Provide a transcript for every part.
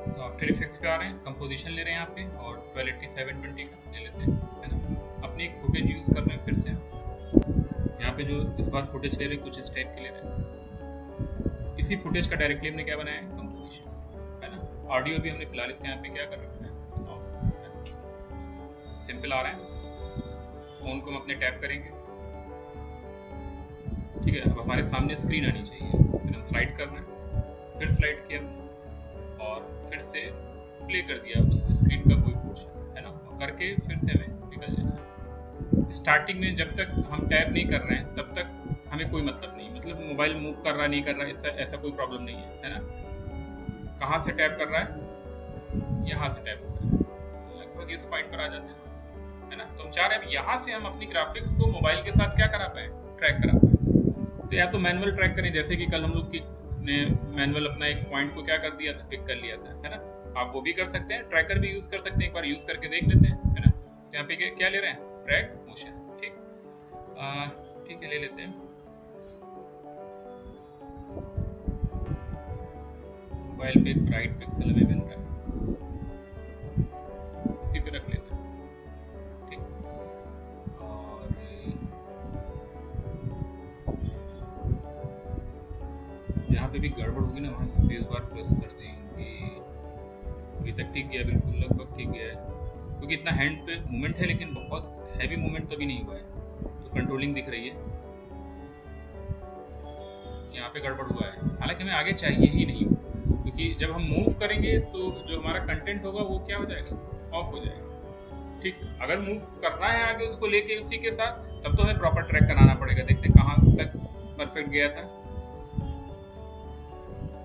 तो after effects पे आ रहे हैं, कंपोजिशन ले रहे हैं यहाँ पे और 1280 720 का ले लेते हैं, है ना। अपनी एक फुटेज यूज़ कर रहे हैं फिर से यहाँ पे, जो इस बार फुटेज ले रहे हैं कुछ इस टाइप की ले रहे हैं। इसी फुटेज का डायरेक्टली हमने क्या बनाया है, कंपोजिशन, है ना। ऑडियो भी हमने फिलहाल इसके यहाँ पे क्या कर रखा है, सिंपल आ रहा है। फ़ोन को हम अपने टैप करेंगे, ठीक है। अब हमारे सामने स्क्रीन आनी चाहिए, फिर हम स्लाइड करना है, फिर स्लाइड किया और फिर से प्ले कर दिया उस स्क्रीन का कोई पोर्शन, है ना, करके फिर से हमें निकल जाना है। स्टार्टिंग में जब तक हम टैप नहीं कर रहे हैं तब तक हमें कोई मतलब नहीं, मतलब मोबाइल मूव कर रहा नहीं कर रहा, ऐसा ऐसा कोई प्रॉब्लम नहीं है ना। कहाँ से टैप कर रहा है, यहाँ से टैप कर रहा है, लगभग इस पॉइंट पर आ जाते हैं, है ना। तो हम चाह रहे हैं यहाँ से हम अपनी ग्राफिक्स को मोबाइल के साथ क्या करा पाए, ट्रैक करा पाए। तो या तो मैनुअल ट्रैक करें, जैसे कि कल हम लोग की ने मैनुअल अपना एक पॉइंट को क्या कर दिया था, पिक कर लिया था, है ना। आप वो भी कर सकते हैं, ट्रैकर भी यूज कर सकते हैं, एक बार यूज करके देख लेते हैं, है ना। यहाँ पे क्या ले रहे हैं, ट्रैक मोशन, ठीक। ठीक है, ले लेते हैं। मोबाइल पे एक ब्राइट पिक्सल हमें मिल रहा है, इसी पे रख लेते हैं, ठीक। और जहाँ पे भी गड़बड़ होगी ना वहाँ स्पेस बार प्रेस कर देंगे। अभी तक ठीक गया, बिल्कुल लगभग ठीक गया है, क्योंकि इतना हैंड पे मूवमेंट है, लेकिन बहुत हैवी मूवमेंट तो भी नहीं हुआ है, तो कंट्रोलिंग दिख रही है। यहाँ पे गड़बड़ हुआ है, हालांकि हमें आगे चाहिए ही नहीं, क्योंकि जब हम मूव करेंगे तो जो हमारा कंटेंट होगा वो क्या हो जाएगा, ऑफ हो जाएगा, ठीक। अगर मूव करना है आगे उसको लेके उसी के साथ, तब तो हमें प्रॉपर ट्रैक कराना पड़ेगा। देखते हैं कहाँ तक परफेक्ट गया था।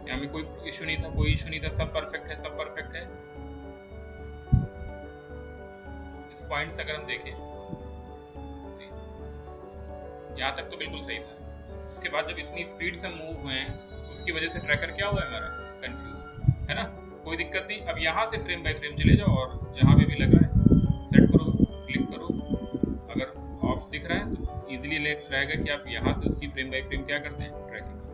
यहाँ में कोई इशू नहीं था, कोई इशू नहीं था, सब परफेक्ट है, सब परफेक्ट है। इस पॉइंट से अगर हम देखें, यहाँ तक तो बिल्कुल सही था। इसके बाद जब इतनी स्पीड से मूव हुए हैं, उसकी वजह से ट्रैकर क्या हुआ है हमारा, कंफ्यूज, है ना। कोई दिक्कत नहीं, अब यहाँ से फ्रेम बाय फ्रेम चले जाओ और जहाँ पे भी लग रहा है सेट करो, क्लिक करो। अगर ऑफ दिख रहा है तो इजीली रहेगा कि आप यहाँ से उसकी फ्रेम बाय फ्रेम क्या करते हैं, ट्रैकिंग करते हैं।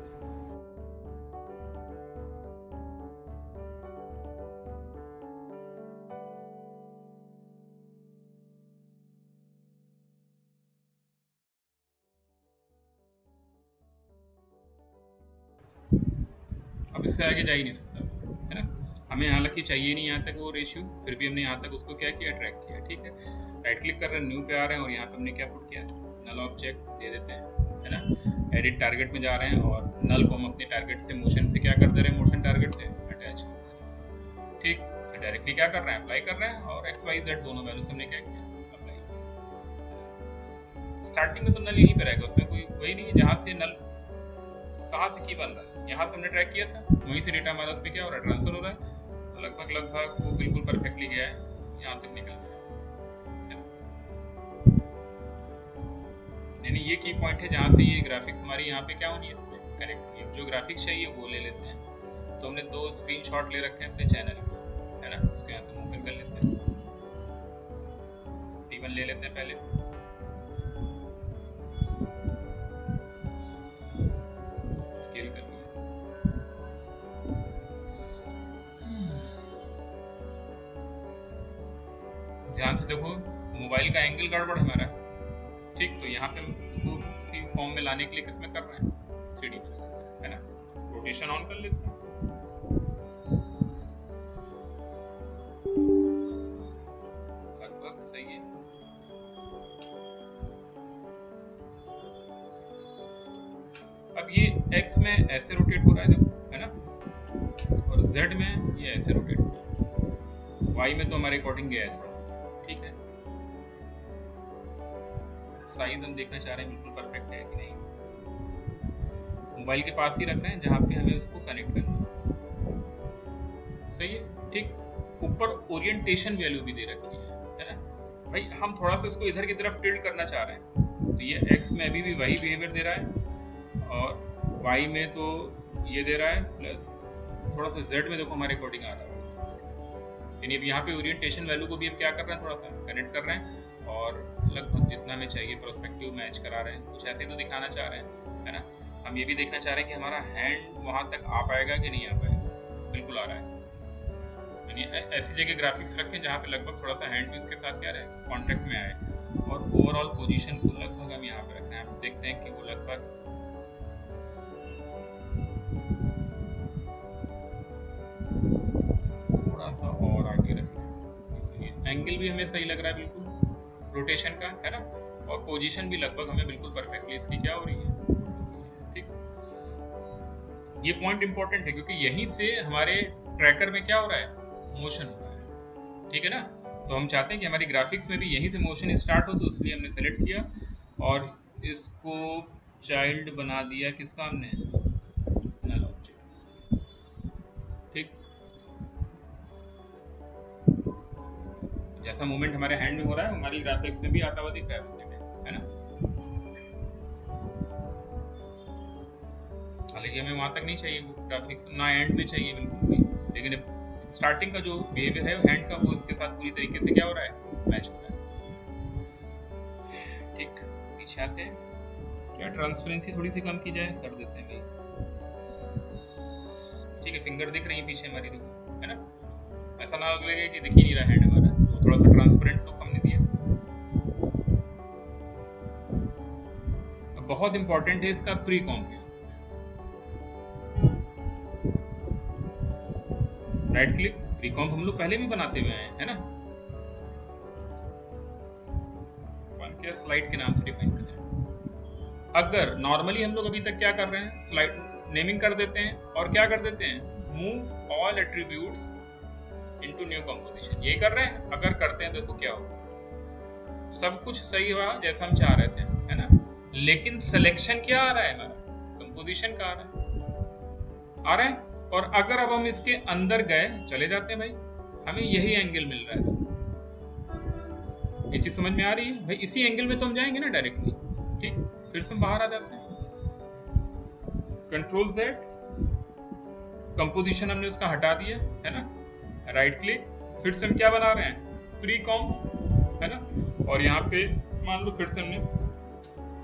अब इससे आगे जा ही नहीं सकता, है ना। हमें हालांकि चाहिए नहीं यहाँ तक वो रेशियो, फिर भी हमने यहाँ तक उसको क्या किया, ट्रैक किया, ठीक है। राइट क्लिक कर रहे हैं, न्यू पे आ रहे हैं और यहाँ पे हमने क्या पुट किया, नल ऑब्जेक्ट दे देते हैं, है ना। एडिट टारगेट में जा रहे हैं और नल को हम अपने टारगेट से मोशन से क्या कर दे रहे हैं, मोशन टारगेट से अटैच कर दे रहे हैं, ठीक। फिर डायरेक्टली क्या कर रहे हैं, अप्लाई कर रहे हैं और एक्स वाई जेड दोनों वैल्यूज हमने क्या किया, अप्लाई। स्टार्टिंग में तो नल यहीं पे रहेगा, उसमें कोई वही नहीं है। जहाँ से नल कहाँ से की बन रहा है, यहाँ से हमने ट्रैक किया था, वहीं से डेटा हमारा उस पर क्या हो रहा है, ट्रांसफर हो रहा है। तो लगभग लगभग वो बिल्कुल परफेक्टली गया है, यहाँ तक निकल गया है। यानी ये की पॉइंट है जहाँ से ये ग्राफिक्स हमारी यहाँ पे क्या होनी है, इसमें कनेक्ट होनी है। जो ग्राफिक्स चाहिए वो ले लेते हैं। तो हमने दो स्क्रीनशॉट ले रखे हैं अपने चैनल के, है ना। उसको यहाँ से मूव कर लेते हैं, T1 ले लेते हैं पहले, स्केल कर लिया। ध्यान से देखो, मोबाइल का एंगल गड़बड़ हमारा, ठीक। तो यहाँ पे हम इसको इसी फॉर्म में लाने के लिए किसमें कर रहे हैं, 3D में, है ना। रोटेशन ऑन कर लेते हैं, लगभग सही है। अब ये एक्स में ऐसे रोटेट हो रहा है जब, है ना, और जेड में ये ऐसे रोटेट हो रहा है। वाई में तो हमारे अकॉर्डिंग गया है थोड़ा सा, ठीक है। साइज हम देखना चाह रहे हैं बिल्कुल परफेक्ट है कि नहीं। मोबाइल के पास ही रख रहे हैं जहाँ पे हमें उसको कनेक्ट करना है, सही है, ठीक। ऊपर ओरिएंटेशन वैल्यू भी दे रखी है ना। भाई हम थोड़ा सा इसको इधर की तरफ टिल्ट करना चाह रहे हैं, तो ये एक्स में अभी भी वही बिहेवियर दे रहा है और वाई में तो ये दे रहा है, प्लस थोड़ा सा जेड में देखो हमारे अकॉर्डिंग आ रहा है। यानी अब यहाँ पे ओरिएंटेशन वैल्यू को भी हम क्या कर रहे हैं, थोड़ा सा कनेक्ट कर रहे हैं और लगभग जितना हमें चाहिए प्रोस्पेक्टिव मैच करा रहे हैं। कुछ ऐसे तो दिखाना चाह रहे हैं, है ना। हम ये भी देखना चाह रहे हैं कि हमारा हैंड वहाँ तक आ पाएगा कि नहीं आ पाएगा, बिल्कुल आ रहा है। ऐसी जगह ग्राफिक्स रखें जहाँ पे लगभग थोड़ा सा हैंड भी इसके साथ क्या रहे, कॉन्टेक्ट में आए, और ओवरऑल पोजीशन को लगभग हम यहाँ पे रखना है। आप देखते हैं कि वो लगभग थोड़ा सा और आगे रखें। एंगल भी हमें सही लग रहा है बिल्कुल रोटेशन का, है ना, और पोजीशन भी लगभग हमें बिल्कुल परफेक्टली इसकी क्या हो रही है, ठीक। ये पॉइंट इंपॉर्टेंट है क्योंकि यहीं से हमारे ट्रैकर में क्या हो रहा है, मोशन हो रहा है, ठीक है ना। तो हम चाहते हैं कि हमारी ग्राफिक्स में भी यहीं से मोशन स्टार्ट हो, तो इसलिए हमने सेलेक्ट किया और इसको चाइल्ड बना दिया किसका, हमने नल ऑब्जेक्ट, ठीक। जैसा मूवमेंट हमारे हैंड में हो रहा है हमारी ग्राफिक्स में भी आता हुआ दिख रहा है ना। हालांकि हमें वहां तक नहीं चाहिए ग्राफिक्स, ना एंड में चाहिए बिल्कुल भी, लेकिन स्टार्टिंग का जो बिहेवियर है हैंड का वो इसके साथ पूरी तरीके से क्या हो रहा है, मैच हो रहा है, ठीक। पीछे आते हैं, क्या ट्रांसपेरेंसी थोड़ी सी कम की जाए, कर देते हैं भाई, ठीक है। फिंगर दिख रही है पीछे हमारी, देखो, है ना, ऐसा ना लगे कि दिख ही नहीं रहा हैंड हमारा, तो थोड़ा सा ट्रांसपेरेंट लुक हमने दिया। अब बहुत इंपॉर्टेंट है इसका प्री कॉम्प, राइट क्लिक, प्री कॉम्प हम लोग पहले भी बनाते हुए हैं, है ना, क्या स्लाइड के नाम से डिफाइन करें। अगर नॉर्मली हम लोग अभी तक क्या कर रहे हैं, स्लाइड नेमिंग कर देते हैं और क्या कर देते हैं, move all attributes into new composition, ये कर रहे हैं। अगर करते हैं तो क्या होगा, सब कुछ सही हुआ जैसा हम चाह रहे थे, है ना, लेकिन सिलेक्शन क्या आ रहा है हमारा, कंपोजिशन का आ रहा है। और अगर अब हम इसके अंदर गए, चले जाते हैं भाई, हमें यही एंगल मिल रहा है, ये चीज समझ में आ रही है भाई, इसी एंगल में तो हम जाएंगे ना डायरेक्टली, ठीक। फिर से हम बाहर आ जाते हैं, कंट्रोल Z, कंपोजिशन हमने उसका हटा दिया, है ना, राइट क्लिक, फिर से हम क्या बना रहे हैं, प्री कॉम्प, है ना, और यहाँ पे मान लो फिर से हमने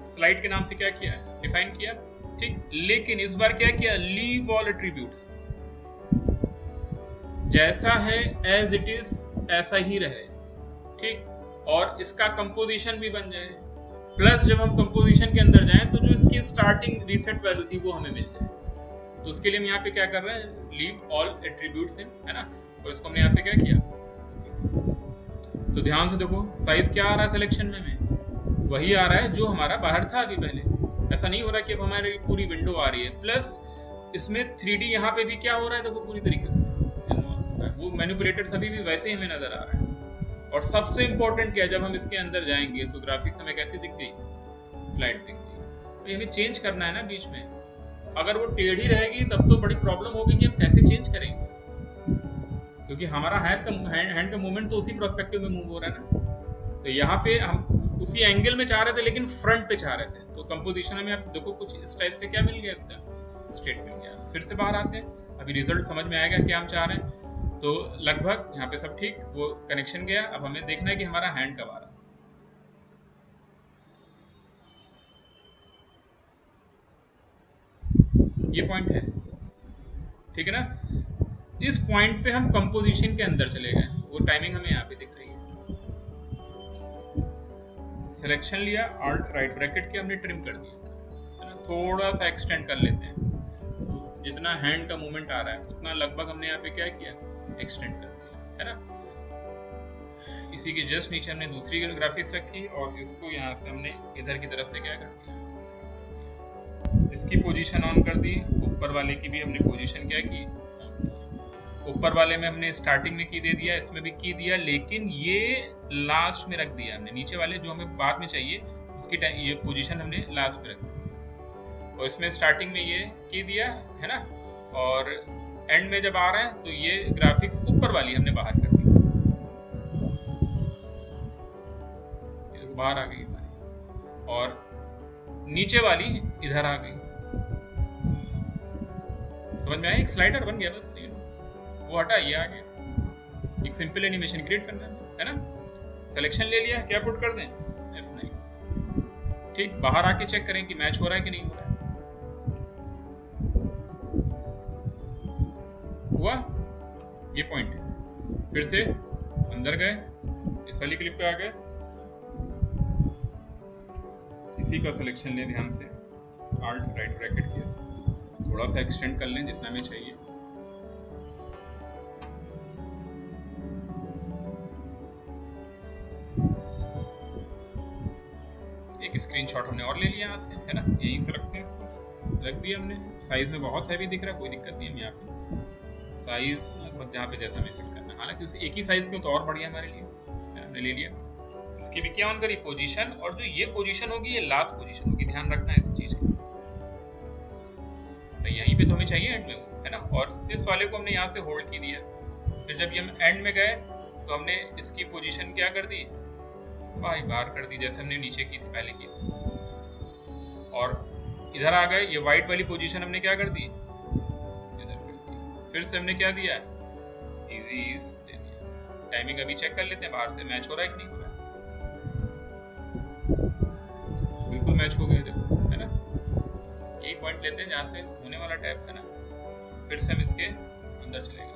स्लाइड के नाम से क्या किया है, डिफाइन किया, ठीक। लेकिन इस बार क्या किया, लीव ऑल एट्रीब्यूट्स, जैसा है एज इट इज ऐसा ही रहे, ठीक। और इसका कंपोजिशन भी बन जाए, प्लस जब हम कंपोजिशन के अंदर जाएं तो जो इसकी स्टार्टिंग रीसेट वैल्यू थी वो हमें मिल जाए। तो उसके लिए हम यहाँ पे क्या कर रहे हैं, लीव ऑल एट्रीब्यूट्स इन, है ना, और इसको हमने यहाँ से क्या किया, तो ध्यान से देखो साइज क्या आ रहा है सिलेक्शन में वही आ रहा है जो हमारा बाहर था अभी पहले। ऐसा नहीं हो रहा कि अब हमारी पूरी विंडो आ रही है, प्लस इसमें 3D यहाँ पे भी क्या हो रहा है, देखो पूरी तरीके से वो मैनिपुलेटेड सभी भी वैसे ही हमें नजर आ रहा है। और सबसे इंपॉर्टेंट क्या है, जब हम इसके अंदर जाएंगे तो ग्राफिक्स हमें कैसी दिख गई, फ्लैट दिख गई। तो हमें चेंज करना है ना बीच में, अगर वो टेढ़ी रहेगी तब तो बड़ी प्रॉब्लम होगी कि हम कैसे चेंज करेंगे, क्योंकि हमारा हैंड का मूवमेंट तो उसी पर्सपेक्टिव में मूव हो रहा है ना। तो यहाँ पे हम उसी एंगल में चाह रहे थे लेकिन फ्रंट पे चाह रहे थे, तो कंपोजिशन में आप देखो कुछ इस टाइप से क्या मिल गया, इसका स्टेट मिल गया। फिर से बाहर आते हैं, अभी रिजल्ट समझ में आएगा क्या हम चाह रहे हैं। तो लगभग यहाँ पे सब ठीक, वो कनेक्शन गया। अब हमें देखना है कि हमारा हैंड कब आ रहा है। ये पॉइंट है, ठीक है ना। इस पॉइंट पे हम कंपोजिशन के अंदर चले गए, वो टाइमिंग हमें यहाँ पे दिख रही है। सिलेक्शन लिया, ऑल्ट राइट ब्रैकेट के हमने ट्रिम कर दिया, है ना, थोड़ा सा एक्सटेंड कर लेते हैं। जितना हैंड का मूवमेंट आ रहा है उतना लगभग हमने यहाँ पे क्या किया, एक्सटेंड कर दिया, है ना। इसी के जस्ट नीचे हमने दूसरी ग्राफिक्स रखी और इसको यहाँ से हमने इधर की तरफ से क्या कर दिया, इसकी पोजीशन ऑन कर दी। ऊपर वाले की भी हमने पोजीशन क्या की, ऊपर वाले में हमने स्टार्टिंग में की दे दिया, इसमें भी की दिया, लेकिन ये लास्ट में रख दिया हमने। नीचे वाले जो हमें बाद में चाहिए उसकी ये पोजीशन हमने लास्ट में रख दी, और इसमें स्टार्टिंग में ये की दिया, है ना। और एंड में जब आ रहे हैं तो ये ग्राफिक्स ऊपर वाली हमने बाहर कर दी, बाहर आ गई हमारी, और नीचे वाली इधर आ गई। समझ में आया, एक स्लाइडर बन गया बस, वो हटा, ये आ गया। एक सिंपल एनिमेशन क्रिएट करना है ना। सिलेक्शन ले लिया, क्या पुट कर दें, F9, ठीक। बाहर आके चेक करें कि मैच हो रहा है कि नहीं हो रहा है। हुआ, ये पॉइंट है। फिर से अंदर गए, इस वाली क्लिप पे आ गए, इसी का सिलेक्शन लें ध्यान से, आल्ट राइट ब्रैकेट किया, थोड़ा सा एक्सटेंड कर लें जितना भी चाहिए। एक स्क्रीनशॉट हमने और ले लिया यहाँ से, है ना, यहीं से रखते हैं इसको, रख दिया हमने। साइज में बहुत हैवी दिख रहा है, कोई दिक्कत नहीं है यहाँ पे, साइज लगभग जहाँ पे जैसा हमें फिट करना है, हालांकि उसी एक ही साइज के तो और बढ़िया हमारे लिए, हमने ले लिया। इसकी भी क्या ऑन करी, पोजीशन, और जो ये पोजीशन होगी ये लास्ट पोजीशन होगी, ध्यान रखना है इस चीज का, तो यहीं पे तो हमें चाहिए एंड में वो, है ना। और इस वाले को हमने यहाँ से होल्ड की दिया, फिर जब ये हम एंड में गए तो हमने इसकी पोजीशन क्या कर दी, बाहर कर दी, जैसे हमने नीचे की थी पहले की, और इधर आ गए, ये वाइट वाली पोजीशन हमने क्या कर दी, इधर कर दी। फिर से हमने क्या दिया, इजी दे दिया। टाइमिंग अभी चेक कर लेते हैं बाहर से, मैच हो रहा है कि नहीं हो रहा है। बिल्कुल मैच हो गया, देखो, है ना। यही पॉइंट लेते हैं जहाँ से होने वाला टैप है ना, फिर से हम इसके अंदर चले गए,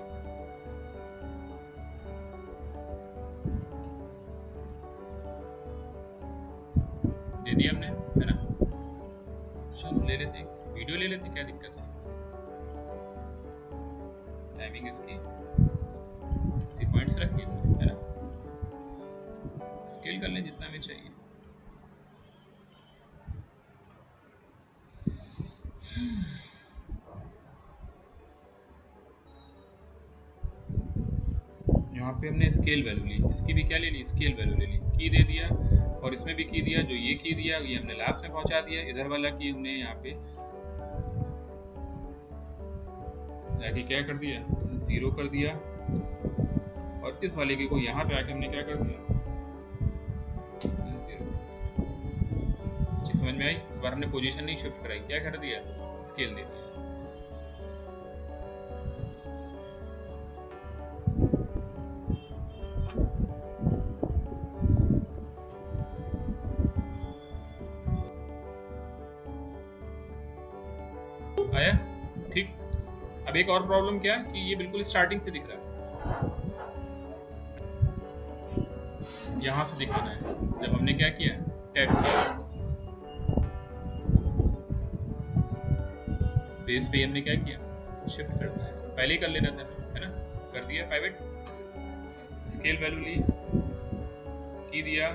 दे दिया हमने, है ना। चलो ले लेते हैं, वीडियो ले लेते हैं, क्या दिक्कत है। टाइमिंग इसकी इसी पॉइंट से रखिए, है ना, स्केल कर लें जितना भी चाहिए। यहाँ पे हमने स्केल वैल्यू ली, इसकी भी क्या ले ली, स्केल वैल्यू ले ली, की दे दिया, और इसमें भी की दिया, जो ये की दिया ये हमने लास्ट में पहुंचा दिया, इधर वाला की हमने यहाँ पे जाके क्या कर दिया, 0 कर दिया, और इस वाले की को यहाँ पे आके हमने क्या कर दिया, 0। चीज समझ में आई। एक बार हमने पोजीशन नहीं शिफ्ट कराई, क्या कर दिया, स्केल दे दिया। आया, ठीक। अब एक और प्रॉब्लम क्या है कि ये बिल्कुल स्टार्टिंग से दिख रहा है, यहाँ से दिखाना है। जब हमने क्या किया, टैप किया, बेस पे हमने क्या किया, शिफ्ट कर दिया, इसको पहले ही कर लेना था, है ना, कर दिया पाइवेट, स्केल वैल्यू ली, की दिया,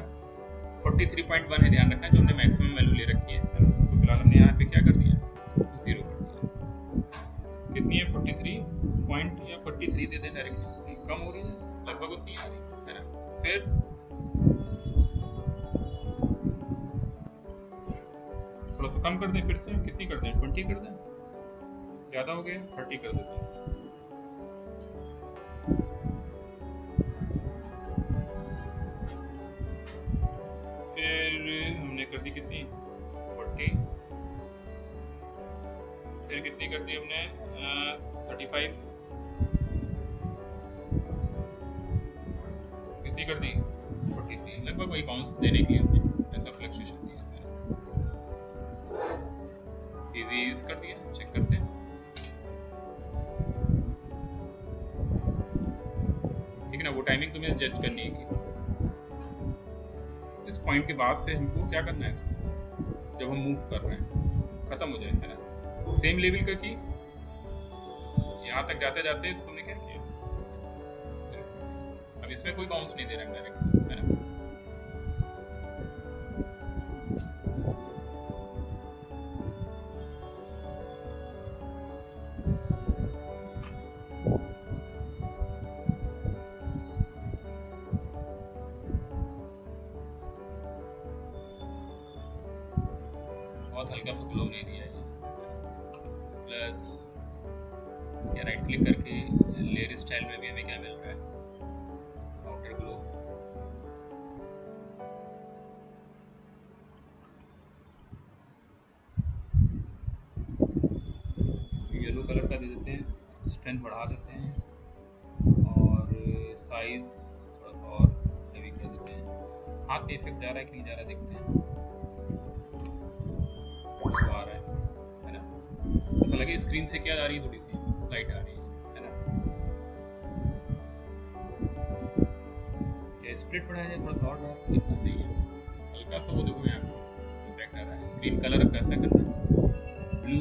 43.1 है, ध्यान रखना, जो हमने मैक्सिमम वैल्यू ले रखी है, इसको फिलहाल हमने यहाँ पे क्या कर दिया, 0 कर दिया। कितनी है, 43 पॉइंट या 43 दे दें डायरेक्टली, कम हो रही है, लगभग उतनी है ना। फिर थोड़ा सा कम कर दें, फिर से कितनी कर दें, 20 कर दें, ज़्यादा हो गया, 30 कर देते हैं। फिर हमने कर दी कितनी, 40, फिर कितनी कर दी हमने, 35, कितनी कर दी, 43, लगभग वही बाउंस देने के लिए हमने ऐसा फ्लक्चुएशन दिया, इजी कर दिया। चेक करते हैं, ठीक है ना। वो टाइमिंग तुम्हें जज करनी है कि इस पॉइंट के बाद से हमको क्या करना है, इसको जब हम मूव कर रहे हैं खत्म हो जाए, है ना। सेम लेवल का की यहाँ तक जाते जाते इसको हमने क्या किया, अब इसमें कोई बाउंस नहीं दे रहा है डायरेक्ट, है ना। बहुत हल्का सा ग्लो नहीं दिया है, प्लस या राइट क्लिक करके लेयर स्टाइल में भी हमें क्या मिल रहा है, आउटर ग्लो। येलो कलर का दे देते हैं, स्ट्रेंथ बढ़ा देते हैं, और साइज थोड़ा सा और हैवी कर देते हैं। हाथ पे इफेक्ट जा रहा है कि नहीं जा रहा, देखते हैं, आ रहा है ना। ऐसा लगे स्क्रीन से क्या आ रही है, थोड़ी सी लाइट आ रही है ना। या स्प्लिट बढ़ाया जाए थोड़ा सा और डार्क, कितना सही है। हल्का सा वो देखो यहाँ पे इम्पैक्ट आ रहा है। स्क्रीन कलर अब कैसा करना है, ब्लू